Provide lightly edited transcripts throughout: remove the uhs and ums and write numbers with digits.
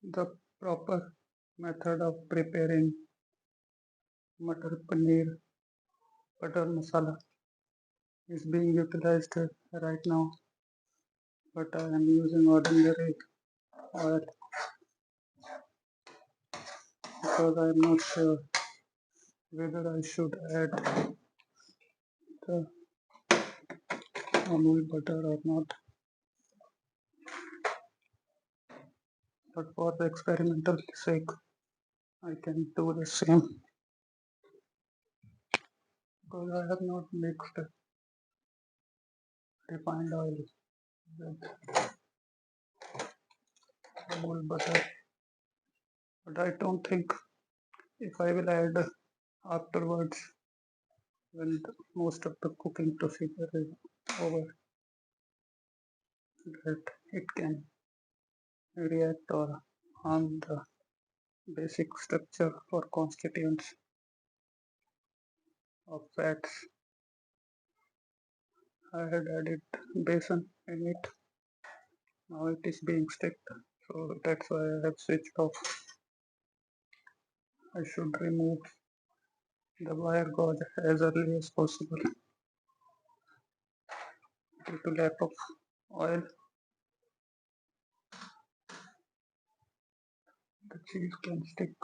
The proper method of preparing Matar Paneer butter masala is being utilized right now, but I am using ordinary oil because I am not sure whether I should add the Amul butter or not. But for the experimental sake, I can do the same because I have not mixed refined oil with Amul butter. But I don't think if I will add afterwards when most of the cooking procedure is over, that it can react or harm the basic structure or constituents of fats. I had added besan in it. Now it is being sticked, so that's why I have switched off. I should remove the wire gauze as early as possible due to lack of oil. The cheese can stick.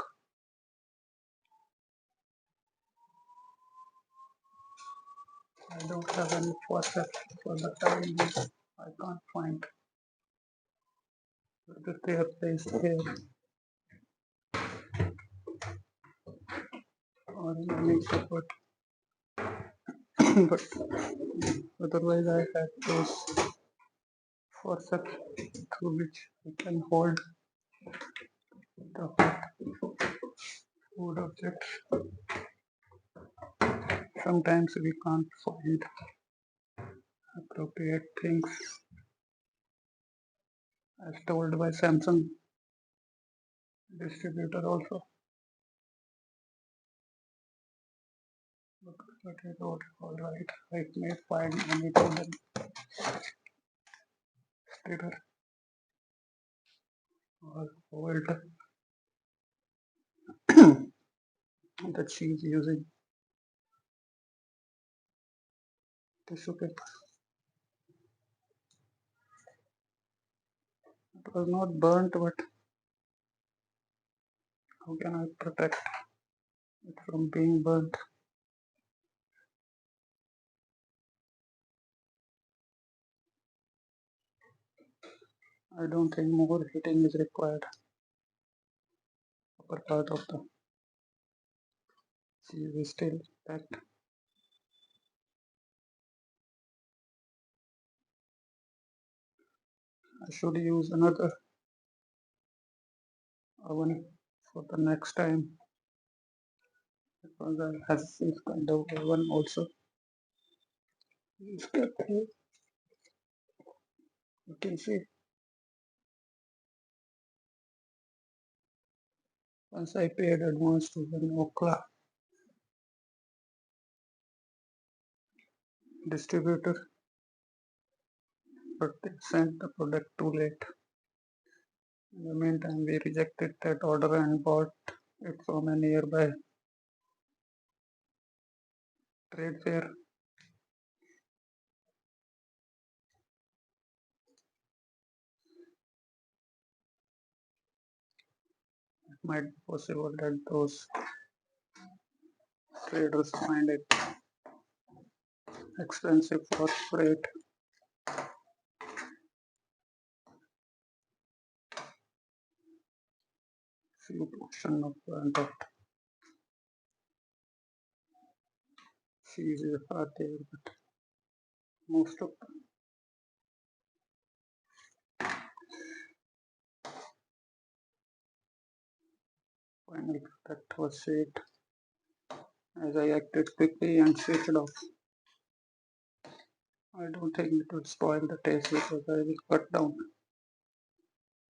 I don't have any forceps for the time being. I can't find whether they are placed here or in any separate. But otherwise, I have those forceps through which I can hold the food objects. Sometimes we can't find appropriate things as told by Samsung distributor also. But I wrote alright, I may find any golden stirrer or hold the cheese using tissue paper. It was not burnt, but how can I protect it from being burnt? I don't think more heating is required. Upper part of the cheese is still packed. I should use another oven for the next time because I have this kind of oven also. You can see once I paid advance to the Okla distributor, but they sent the product too late. In the meantime, we rejected that order and bought it from a nearby trade fair. It might be possible that those traders find it expensive for freight. Few portion of burnt out cheese are there, but most of the final product was shaped as I acted quickly and switched off. I don't think it will spoil the taste because I will cut down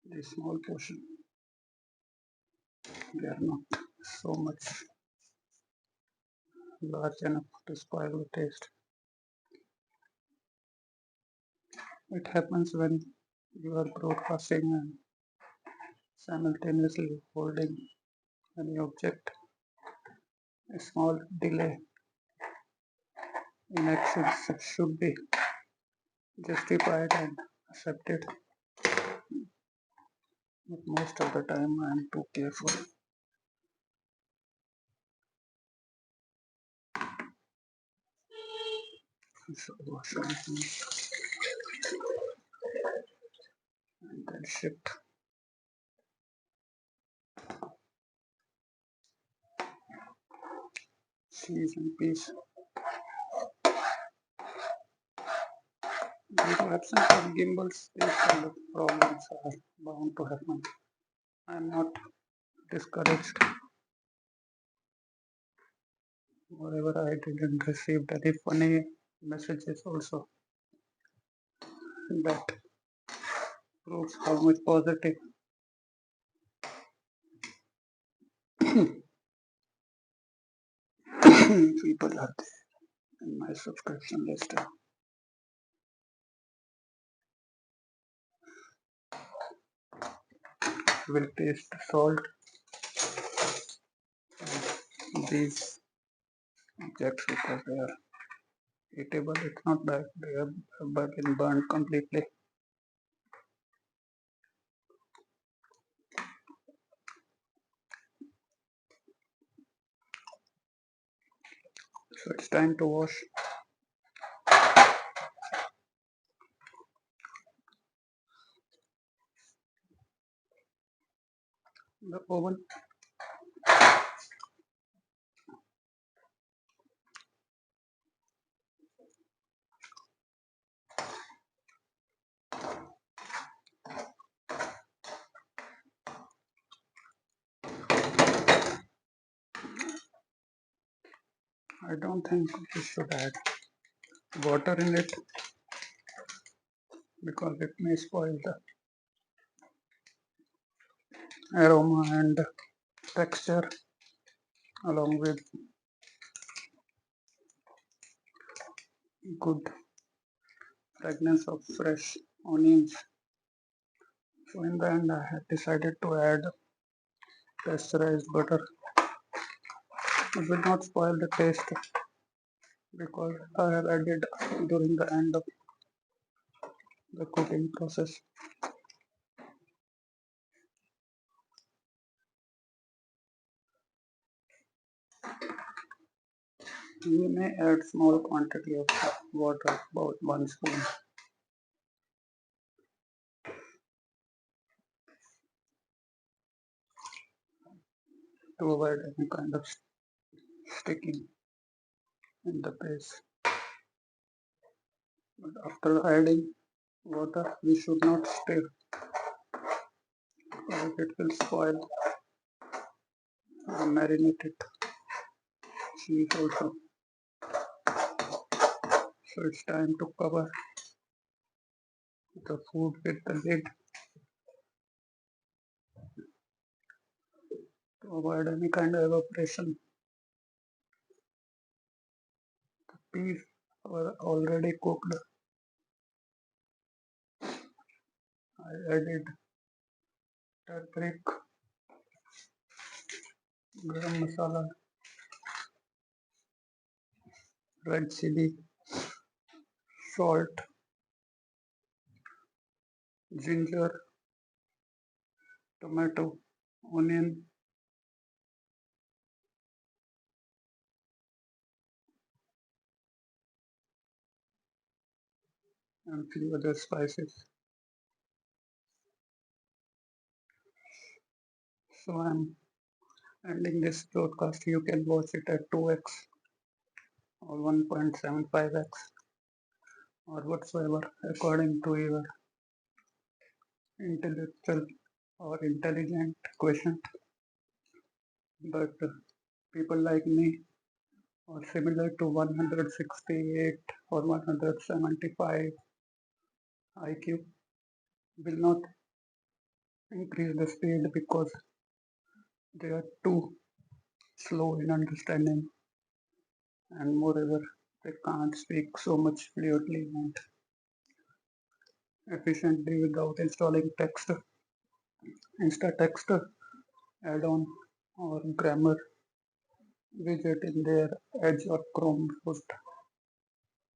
this small portion. They are not so much large enough to spoil the taste. It happens when you are broadcasting and simultaneously holding any object. A small delay in actions should be justified and accepted, but most of the time I am too careful. So wash everything and then shift cheese and peas. Due to absence of gimbals, these kind of problems are bound to happen. I am not discouraged. Moreover, I didn't receive any funny messages also. That proves how much positive people are there in my subscription list. Will taste salt and these objects because they are eatable. It's not that they have been burned completely. So it's time to wash the oven. I don't think we should add water in it because it may spoil the aroma and texture along with good fragrance of fresh onions. So in the end, I had decided to add pasteurized butter. It will not spoil the taste because I have added during the end of the cooking process. You may add small quantity of water, about 1 spoon, to avoid any kind of sticking in the base. But after adding water, we should not stir because it will spoil the marinated cheese also. So it's time to cover the food with the lid to avoid any kind of evaporation. The peas were already cooked. I added turmeric, garam masala, red chili, salt, ginger, tomato, onion, and few other spices. So I'm ending this broadcast. You can watch it at 2x or 1.75x or whatsoever according to your intellectual or intelligent question. But people like me or similar to 168 or 175 IQ will not increase the speed because they are too slow in understanding, and moreover they can't speak so much fluently and efficiently without installing text. Insta text add-on or grammar widget in their Edge or Chrome post.